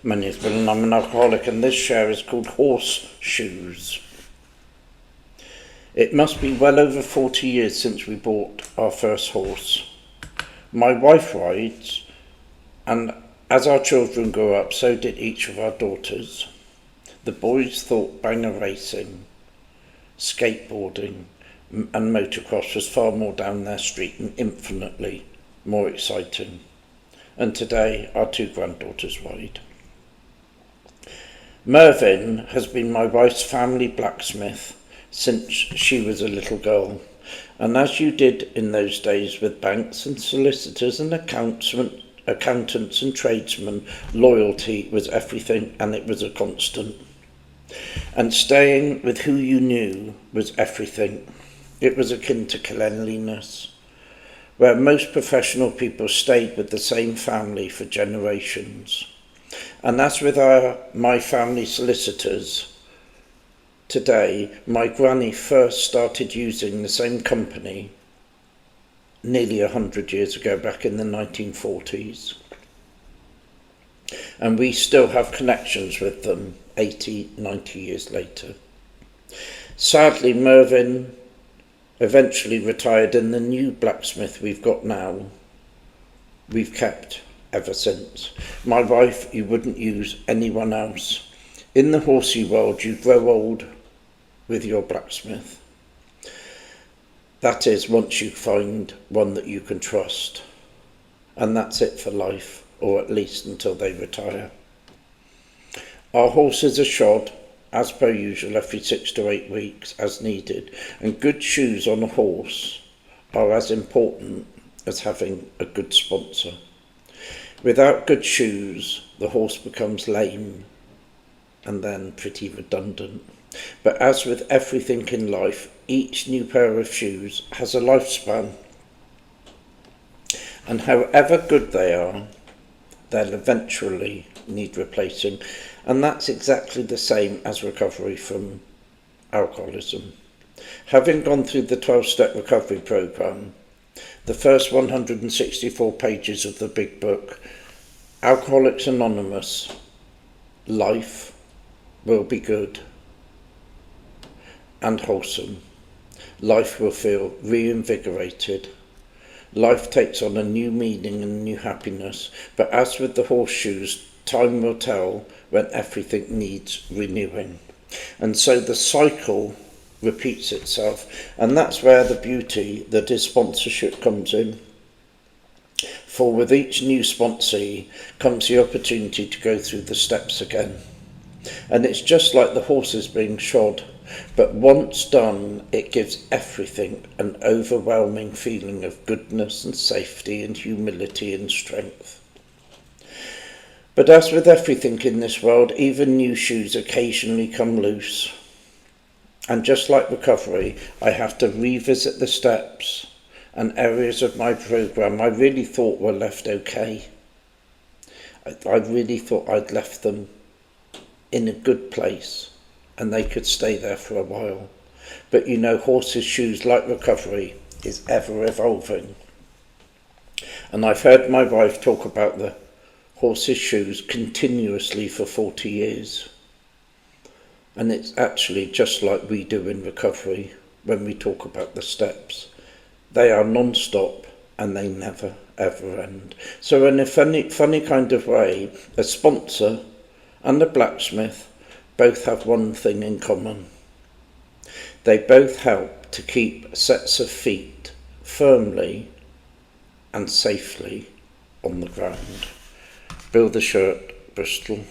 My name is Bill and I'm an alcoholic, and this show is called Horseshoes. It must be well over 40 years since we bought our first horse. My wife rides, and as our children grew up, so did each of our daughters. The boys thought banger racing, skateboarding and motocross was far more down their street and infinitely more exciting. And today our two granddaughters ride. Mervyn has been my wife's family blacksmith since she was a little girl, and as you did in those days with banks and solicitors and accountants and tradesmen, loyalty was everything, and it was a constant. And staying with who you knew was everything. It was akin to cleanliness, where most professional people stayed with the same family for generations. And as with my family solicitors, today my granny first started using the same company nearly 100 years ago, back in the 1940s. And we still have connections with them 80, 90 years later. Sadly, Mervyn eventually retired, and the new blacksmith we've got now, we've kept ever since. My wife, you wouldn't use anyone else. In the horsey world, you grow old with your blacksmith. That is, once you find one that you can trust. And that's it for life, or at least until they retire. Our horses are shod, as per usual, every 6 to 8 weeks, as needed. And good shoes on a horse are as important as having a good sponsor. Without good shoes, the horse becomes lame and then pretty redundant. But as with everything in life, each new pair of shoes has a lifespan. And however good they are, they'll eventually need replacing. And that's exactly the same as recovery from alcoholism. Having gone through the 12-step recovery program, the first 164 pages of the big book, Alcoholics Anonymous, life will be good and wholesome. Life will feel reinvigorated. Life takes on a new meaning and new happiness. But as with the horseshoes, time will tell when everything needs renewing. And so the cycle repeats itself, and that's where the beauty that is sponsorship comes in. For with each new sponsee comes the opportunity to go through the steps again. And it's just like the horses being shod, but once done, it gives everything an overwhelming feeling of goodness and safety and humility and strength. But as with everything in this world, even new shoes occasionally come loose. And just like recovery, I have to revisit the steps and areas of my program I really thought were left okay. I really thought I'd left them in a good place and they could stay there for a while. But you know, horses' shoes, like recovery, is ever evolving. And I've heard my wife talk about the horses' shoes continuously for 40 years. And it's actually just like we do in recovery when we talk about the steps. They are non-stop and they never, ever end. So in a funny kind of way, a sponsor and a blacksmith both have one thing in common. They both help to keep sets of feet firmly and safely on the ground. Bill the Shirt, Bristol.